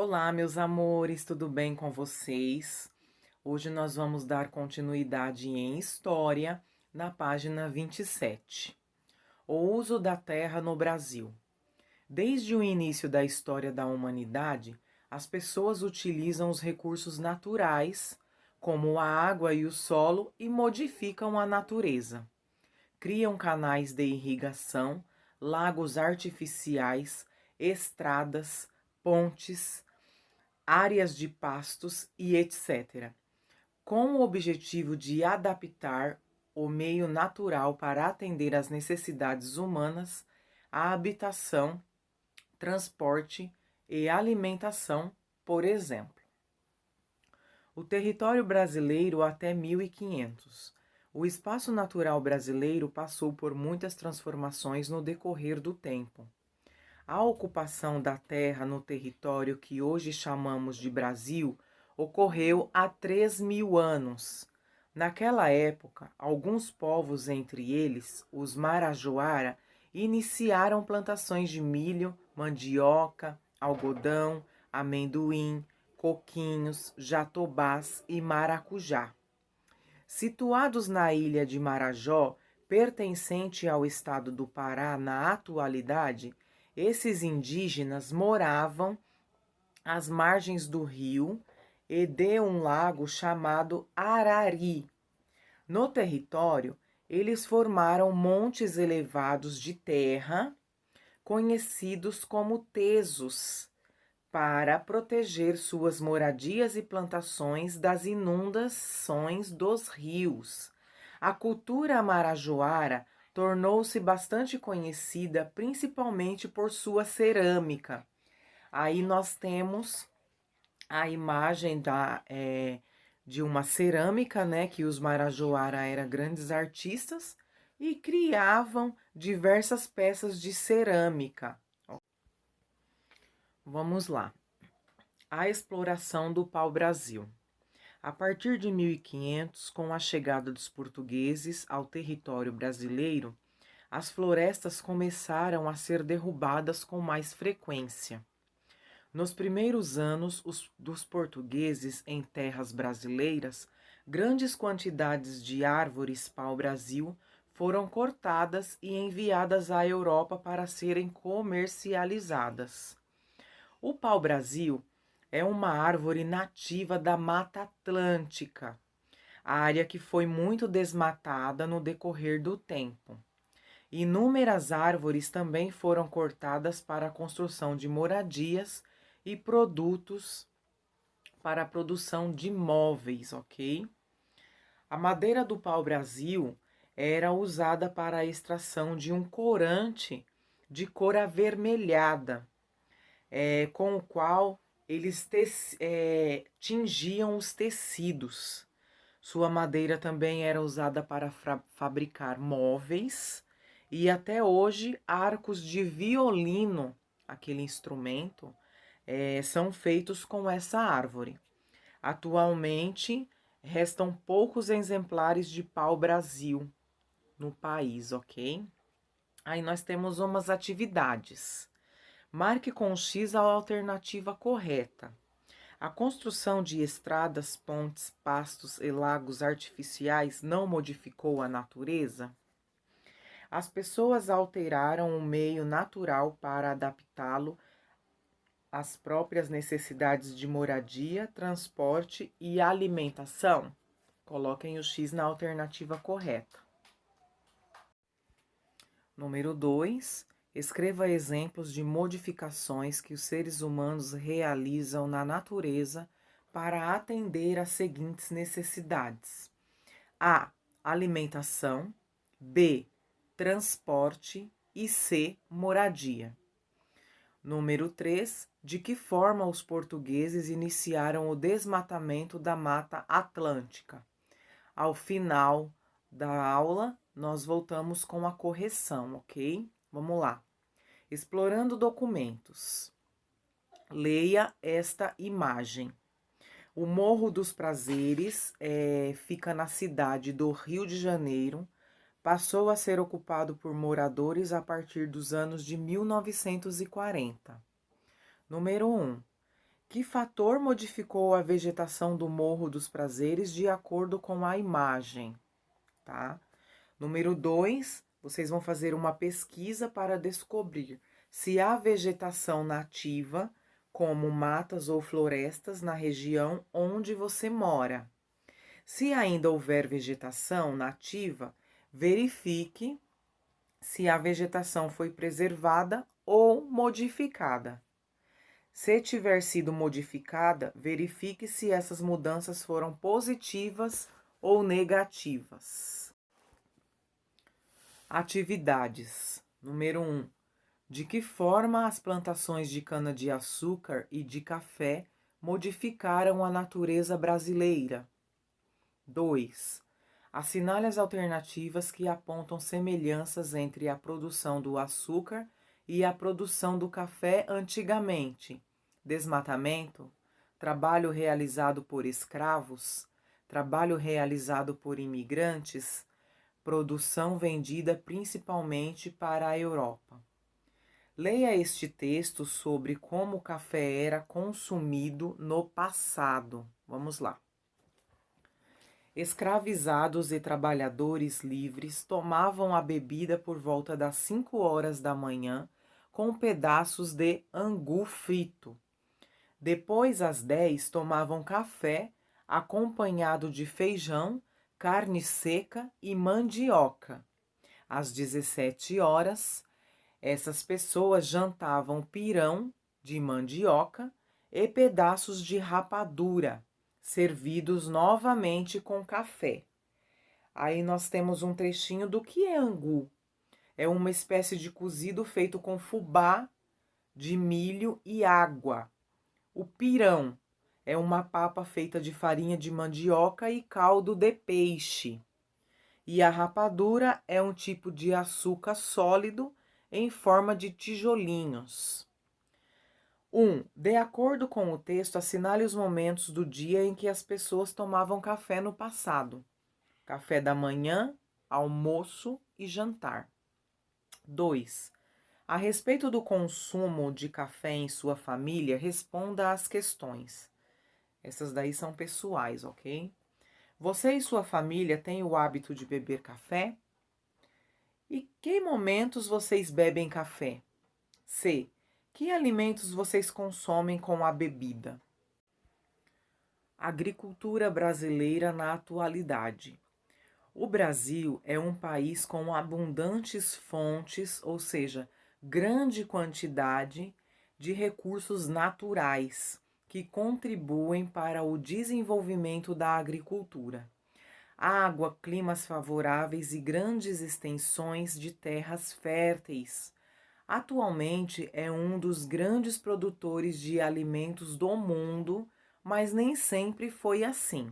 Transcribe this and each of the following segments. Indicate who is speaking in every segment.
Speaker 1: Olá, meus amores, tudo bem com vocês? Hoje nós vamos dar continuidade em História, na página 27. O uso da terra no Brasil. Desde o início da história da humanidade, as pessoas utilizam os recursos naturais, como a água e o solo, e modificam a natureza. Criam canais de irrigação, lagos artificiais, estradas, pontes, áreas de pastos e etc., com o objetivo de adaptar o meio natural para atender às necessidades humanas, a habitação, transporte e alimentação, por exemplo. O território brasileiro até 1500. O espaço natural brasileiro passou por muitas transformações no decorrer do tempo. A ocupação da terra no território que hoje chamamos de Brasil ocorreu há 3.000 anos. Naquela época, alguns povos, entre eles os Marajoara, iniciaram plantações de milho, mandioca, algodão, amendoim, coquinhos, jatobás e maracujá. Situados na ilha de Marajó, pertencente ao estado do Pará na atualidade, esses indígenas moravam às margens do rio e de um lago chamado Arari. No território, eles formaram montes elevados de terra, conhecidos como tesos, para proteger suas moradias e plantações das inundações dos rios. A cultura marajoara tornou-se bastante conhecida principalmente por sua cerâmica. Aí nós temos a imagem de uma cerâmica, né, que os marajoara eram grandes artistas e criavam diversas peças de cerâmica. Vamos lá. A exploração do pau-brasil. A partir de 1500, com a chegada dos portugueses ao território brasileiro, as florestas começaram a ser derrubadas com mais frequência. Nos primeiros anos dos portugueses em terras brasileiras, grandes quantidades de árvores pau-brasil foram cortadas e enviadas à Europa para serem comercializadas. O pau-brasil é uma árvore nativa da Mata Atlântica, área que foi muito desmatada no decorrer do tempo. Inúmeras árvores também foram cortadas para a construção de moradias e produtos para a produção de móveis, ok? A madeira do pau-brasil era usada para a extração de um corante de cor avermelhada, com o qual eles tingiam os tecidos. Sua madeira também era usada para fabricar móveis e até hoje arcos de violino, aquele instrumento, são feitos com essa árvore. Atualmente, restam poucos exemplares de pau-brasil no país, ok? Aí nós temos umas atividades. Marque com X a alternativa correta. A construção de estradas, pontes, pastos e lagos artificiais não modificou a natureza? As pessoas alteraram o meio natural para adaptá-lo às próprias necessidades de moradia, transporte e alimentação? Coloquem o X na alternativa correta. Número 2. Escreva exemplos de modificações que os seres humanos realizam na natureza para atender às seguintes necessidades: A. Alimentação. B. Transporte. E C. Moradia. Número 3. De que forma os portugueses iniciaram o desmatamento da Mata Atlântica? Ao final da aula, nós voltamos com a correção, ok? Vamos lá. Explorando documentos. Leia esta imagem. O Morro dos Prazeres fica na cidade do Rio de Janeiro. Passou a ser ocupado por moradores a partir dos anos de 1940. Número 1. Que fator modificou a vegetação do Morro dos Prazeres de acordo com a imagem, tá? Número 2, vocês vão fazer uma pesquisa para descobrir se há vegetação nativa, como matas ou florestas, na região onde você mora. Se ainda houver vegetação nativa, verifique se a vegetação foi preservada ou modificada. Se tiver sido modificada, verifique se essas mudanças foram positivas ou negativas. Atividades. Número 1. De que forma as plantações de cana-de-açúcar e de café modificaram a natureza brasileira? 2. Assinale as alternativas que apontam semelhanças entre a produção do açúcar e a produção do café antigamente. Desmatamento, trabalho realizado por escravos, trabalho realizado por imigrantes, produção vendida principalmente para a Europa. Leia este texto sobre como o café era consumido no passado. Vamos lá. Escravizados e trabalhadores livres tomavam a bebida por volta das 5 horas da manhã com pedaços de angu frito. Depois, às 10, tomavam café acompanhado de feijão, carne seca e mandioca. Às 17 horas, essas pessoas jantavam pirão de mandioca e pedaços de rapadura, servidos novamente com café. Aí nós temos um trechinho do que é angu. É uma espécie de cozido feito com fubá de milho e água. O pirão é uma papa feita de farinha de mandioca e caldo de peixe. E a rapadura é um tipo de açúcar sólido em forma de tijolinhos. 1. De acordo com o texto, assinale os momentos do dia em que as pessoas tomavam café no passado. Café da manhã, almoço e jantar. 2. A respeito do consumo de café em sua família, responda às questões. Essas daí são pessoais, ok? Você e sua família têm o hábito de beber café? E que momentos vocês bebem café? C. Que alimentos vocês consomem com a bebida? Agricultura brasileira na atualidade. O Brasil é um país com abundantes fontes, ou seja, grande quantidade de recursos naturais que contribuem para o desenvolvimento da agricultura. Água, climas favoráveis e grandes extensões de terras férteis. Atualmente é um dos grandes produtores de alimentos do mundo, mas nem sempre foi assim.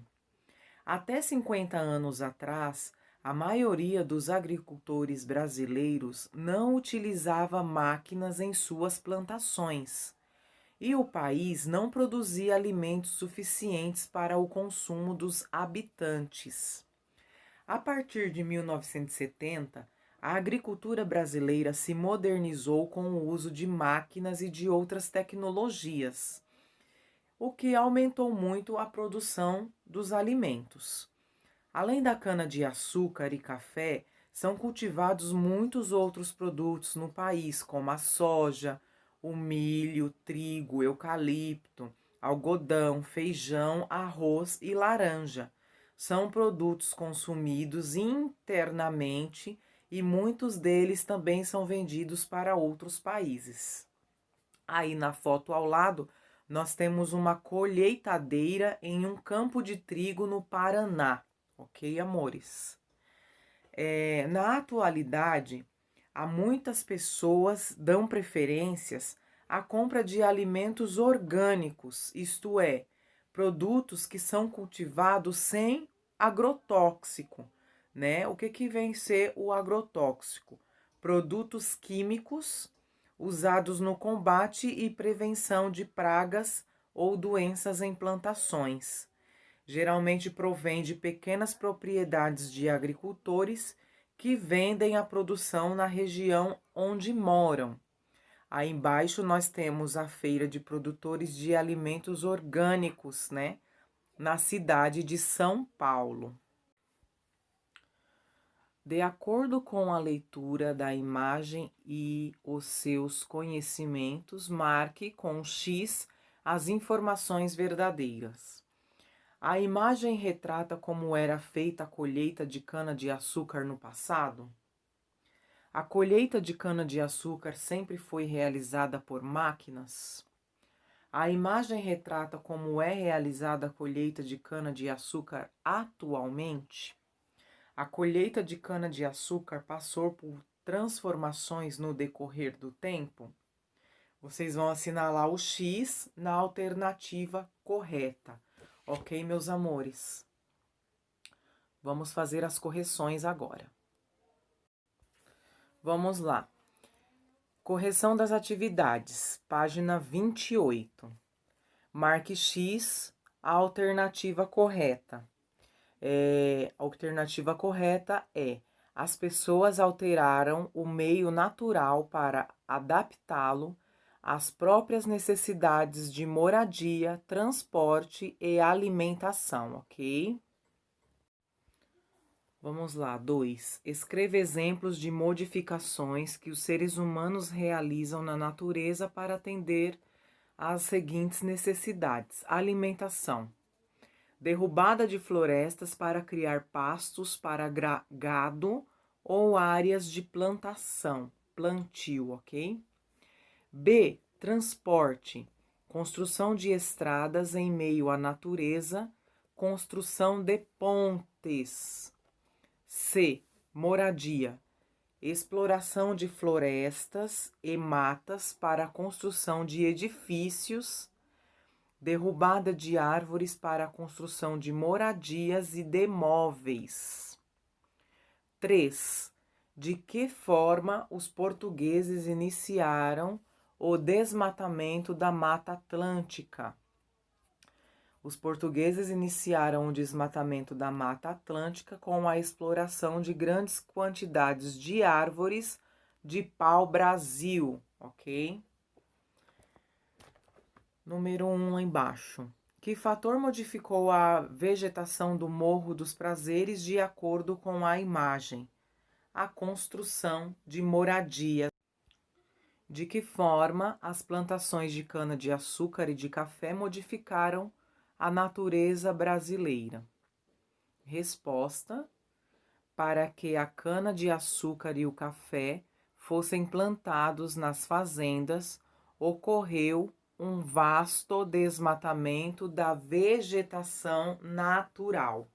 Speaker 1: Até 50 anos atrás, a maioria dos agricultores brasileiros não utilizava máquinas em suas plantações e o país não produzia alimentos suficientes para o consumo dos habitantes. A partir de 1970, a agricultura brasileira se modernizou com o uso de máquinas e de outras tecnologias, o que aumentou muito a produção dos alimentos. Além da cana-de-açúcar e café, são cultivados muitos outros produtos no país, como a soja, o milho, trigo, eucalipto, algodão, feijão, arroz e laranja. São produtos consumidos internamente e muitos deles também são vendidos para outros países. Aí na foto ao lado, nós temos uma colheitadeira em um campo de trigo no Paraná, ok, amores? Na atualidade, há muitas pessoas dão preferências à compra de alimentos orgânicos, isto é, produtos que são cultivados sem agrotóxico, né? O que vem ser o agrotóxico? Produtos químicos usados no combate e prevenção de pragas ou doenças em plantações. Geralmente provém de pequenas propriedades de agricultores que vendem a produção na região onde moram. Aí embaixo nós temos a feira de produtores de alimentos orgânicos, né? Na cidade de São Paulo. De acordo com a leitura da imagem e os seus conhecimentos, marque com X as informações verdadeiras. A imagem retrata como era feita a colheita de cana-de-açúcar no passado? A colheita de cana-de-açúcar sempre foi realizada por máquinas? A imagem retrata como é realizada a colheita de cana-de-açúcar atualmente? A colheita de cana-de-açúcar passou por transformações no decorrer do tempo? Vocês vão assinalar o X na alternativa correta, ok, meus amores? Vamos fazer as correções agora. Vamos lá. Correção das atividades, página 28. Marque X a alternativa correta. A alternativa correta é: as pessoas alteraram o meio natural para adaptá-lo às próprias necessidades de moradia, transporte e alimentação, ok? Vamos lá. 2. Escreva exemplos de modificações que os seres humanos realizam na natureza para atender às seguintes necessidades: alimentação. Derrubada de florestas para criar pastos para gado ou áreas de plantação, plantio, ok? B. Transporte. Construção de estradas em meio à natureza, construção de pontes. C. Moradia. Exploração de florestas e matas para a construção de edifícios, derrubada de árvores para a construção de moradias e de móveis. 3. De que forma os portugueses iniciaram o desmatamento da Mata Atlântica? Os portugueses iniciaram o desmatamento da Mata Atlântica com a exploração de grandes quantidades de árvores de pau-brasil, ok? Número 1 lá embaixo. Que fator modificou a vegetação do Morro dos Prazeres de acordo com a imagem? A construção de moradias. De que forma as plantações de cana-de-açúcar e de café modificaram a natureza brasileira? Resposta: para que a cana-de-açúcar e o café fossem plantados nas fazendas, ocorreu um vasto desmatamento da vegetação natural.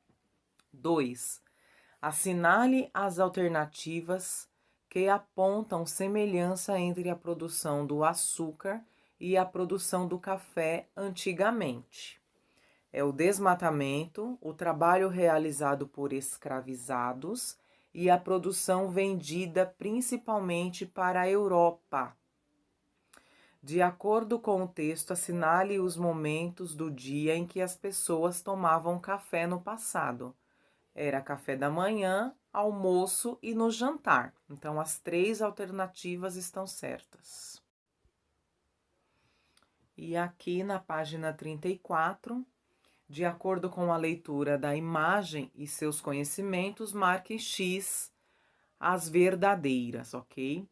Speaker 1: 2. Assinale as alternativas que apontam semelhança entre a produção do açúcar e a produção do café antigamente. É o desmatamento, o trabalho realizado por escravizados e a produção vendida principalmente para a Europa. De acordo com o texto, assinale os momentos do dia em que as pessoas tomavam café no passado. Era café da manhã, almoço e no jantar. Então, as 3 alternativas estão certas. E aqui na página 34, de acordo com a leitura da imagem e seus conhecimentos, marque X as verdadeiras, ok?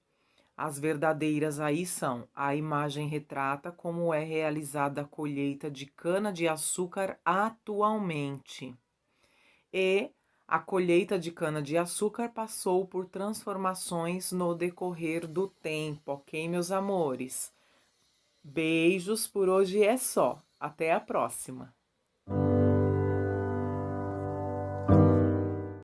Speaker 1: As verdadeiras aí são: a imagem retrata como é realizada a colheita de cana-de-açúcar atualmente. E a colheita de cana-de-açúcar passou por transformações no decorrer do tempo, ok, meus amores? Beijos, por hoje é só. Até a próxima!